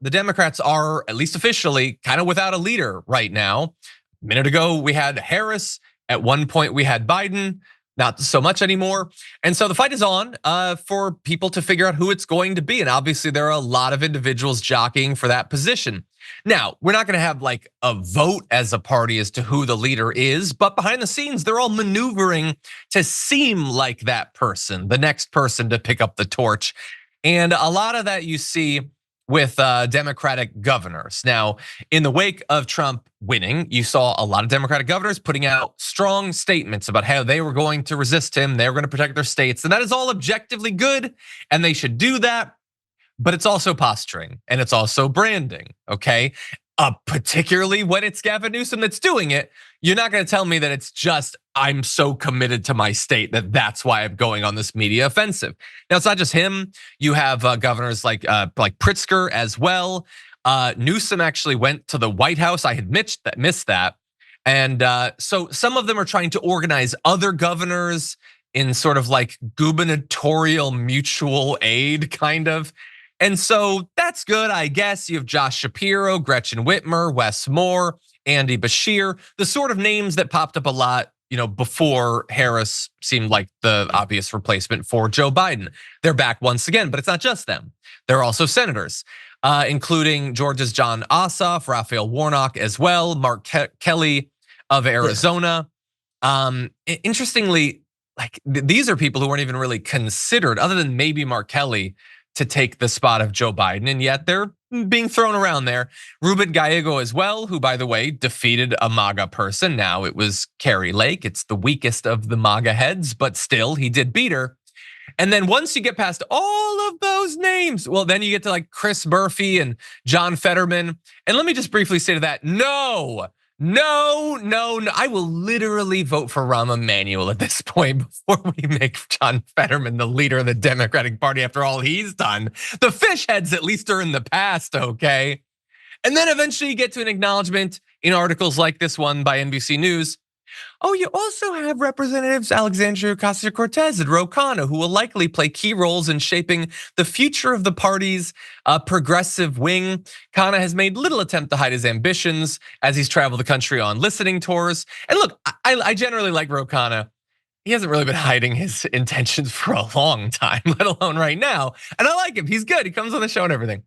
the Democrats are, at least officially, kind of without a leader right now. A minute ago, we had Harris. At one point, we had Biden. Not so much anymore. And so the fight is on for people to figure out who it's going to be. And obviously there are a lot of individuals jockeying for that position. Now, we're not gonna have like a vote as a party as to who the leader is, but behind the scenes, they're all maneuvering to seem like that person, the next person to pick up the torch. And a lot of that you see with Democratic governors. Now, in the wake of Trump winning, you saw a lot of Democratic governors putting out strong statements about how they were going to resist him, they were going to protect their states, and that is all objectively good, and they should do that, but it's also posturing, and it's also branding, okay? Particularly when it's Gavin Newsom that's doing it, you're not gonna tell me that it's just, I'm so committed to my state that that's why I'm going on this media offensive. Now, it's not just him. You have governors like Pritzker as well. Newsom actually went to the White House. I had missed that. And so some of them are trying to organize other governors in sort of like gubernatorial mutual aid kind of. And so that's good, I guess. You have Josh Shapiro, Gretchen Whitmer, Wes Moore, Andy Bashir, the sort of names that popped up a lot, before Harris seemed like the obvious replacement for Joe Biden. They're back once again, but it's not just them. There are also senators, including Georgia's John Ossoff, Raphael Warnock as well, Mark Kelly of Arizona. Interestingly, like these are people who weren't even really considered, other than maybe Mark Kelly, to take the spot of Joe Biden, and yet they're being thrown around there. Ruben Gallego as well, who by the way defeated a MAGA person. Now it was Carrie Lake. It's the weakest of the MAGA heads, but still he did beat her. And then once you get past all of those names, well, then you get to like Chris Murphy and John Fetterman. And let me just briefly say to that, no. I will literally vote for Rahm Emanuel at this point before we make John Fetterman the leader of the Democratic Party after all he's done. The fish heads at least are in the past, okay? And then eventually you get to an acknowledgement in articles like this one by NBC News. Oh, you also have Representatives Alexandria Ocasio-Cortez and Ro Khanna, who will likely play key roles in shaping the future of the party's progressive wing. Khanna has made little attempt to hide his ambitions as he's traveled the country on listening tours. And look, I generally like Ro Khanna. He hasn't really been hiding his intentions for a long time, let alone right now. And I like him, he's good, he comes on the show and everything.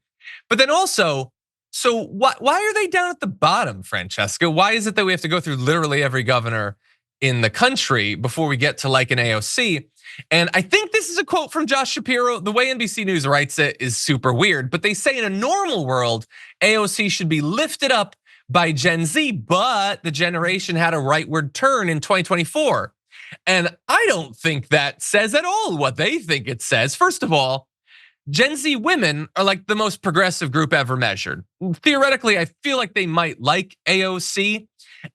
But then also, so why are they down at the bottom, Francesca? Why is it that we have to go through literally every governor in the country before we get to like an AOC? And I think this is a quote from Josh Shapiro. The way NBC News writes it is super weird, but they say in a normal world, AOC should be lifted up by Gen Z, but the generation had a rightward turn in 2024. And I don't think that says at all what they think it says. First of all, Gen Z women are like the most progressive group ever measured. Theoretically, I feel like they might like AOC.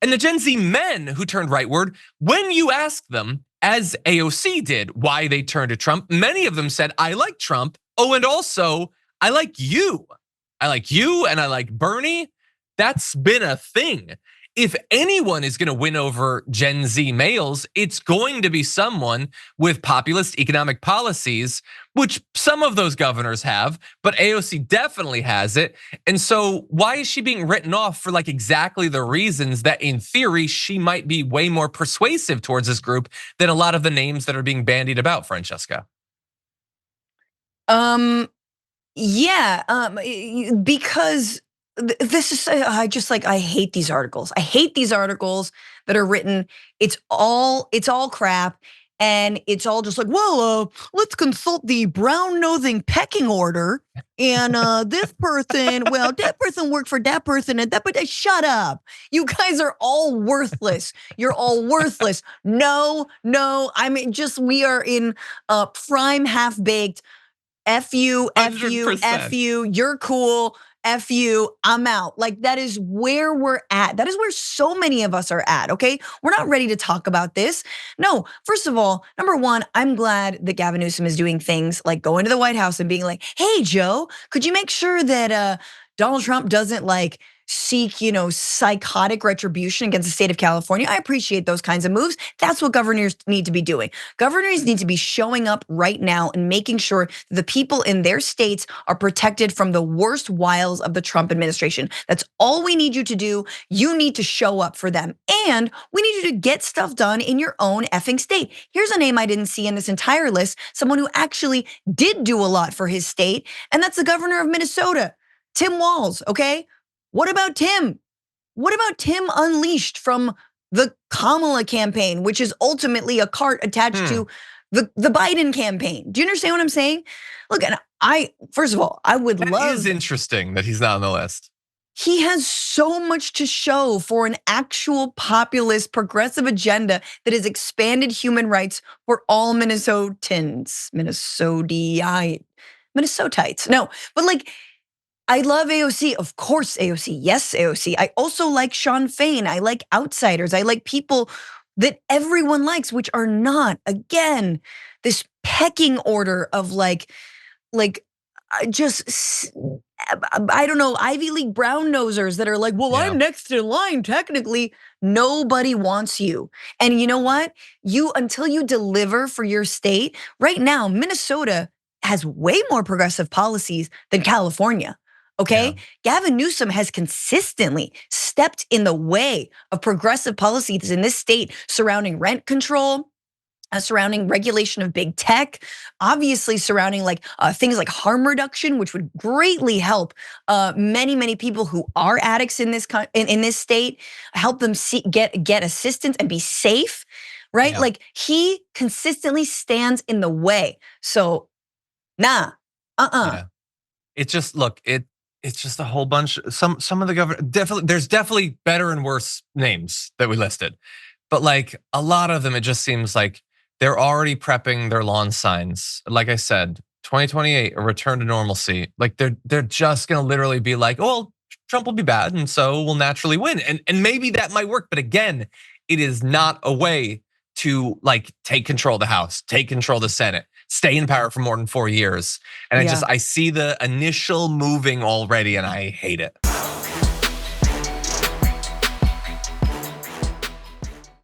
And the Gen Z men who turned rightward, when you ask them, as AOC did, why they turned to Trump, many of them said, I like Trump. Oh, and also, I like you. I like you and I like Bernie. That's been a thing. If anyone is gonna win over Gen Z males, it's going to be someone with populist economic policies, which some of those governors have, but AOC definitely has it. And so why is she being written off for like exactly the reasons that in theory, she might be way more persuasive towards this group than a lot of the names that are being bandied about, Francesca? Yeah, because this is, I hate these articles. I hate these articles that are written. It's all crap. And it's all just like, well, let's consult the brown nosing pecking order. And this person, well, that person worked for that person and that, but shut up. You guys are all worthless. You're all worthless. No, I mean, we are in prime half-baked. F you, you're cool. F you, I'm out. Like that is where we're at. That is where so many of us are at, okay? We're not ready to talk about this. No, first of all, number one, I'm glad that Gavin Newsom is doing things like going to the White House and being like, hey, Joe, could you make sure that Donald Trump doesn't like seek, psychotic retribution against the state of California. I appreciate those kinds of moves. That's what governors need to be doing. Governors need to be showing up right now and making sure that the people in their states are protected from the worst wiles of the Trump administration. That's all we need you to do. You need to show up for them. And we need you to get stuff done in your own effing state. Here's a name I didn't see in this entire list, someone who actually did do a lot for his state, and that's the governor of Minnesota, Tim Walz, okay? What about Tim? What about Tim Unleashed from the Kamala campaign, which is ultimately a cart attached to the Biden campaign? Do you understand what I'm saying? Look, and first of all, I would love. It is interesting that he's not on the list. He has so much to show for an actual populist progressive agenda that has expanded human rights for all Minnesotans, Minnesotites. No, but like, I love AOC, of course AOC, yes AOC. I also like Sean Fain, I like outsiders, I like people that everyone likes, which are not, again, this pecking order of like just, I don't know, Ivy League brown nosers that are like, well, I'm next in line, technically. Nobody wants you. And you know what? Until you deliver for your state, right now, Minnesota has way more progressive policies than California. Okay, Gavin Newsom has consistently stepped in the way of progressive policies in this state surrounding rent control, surrounding regulation of big tech, obviously surrounding things like harm reduction, which would greatly help many people who are addicts in this state, help them get assistance and be safe, right? Yeah. Like he consistently stands in the way. So, nah, Yeah. It just it's just a whole bunch. Some of the government there's definitely better and worse names that we listed, but like a lot of them, it just seems like they're already prepping their lawn signs. Like I said, 2028, a return to normalcy. Like they're just gonna literally be like, oh, well, Trump will be bad, and so we'll naturally win. And maybe that might work, but again, it is not a way to like take control of the House, take control of the Senate, stay in power for more than 4 years. And I see the initial moving already, and I hate it.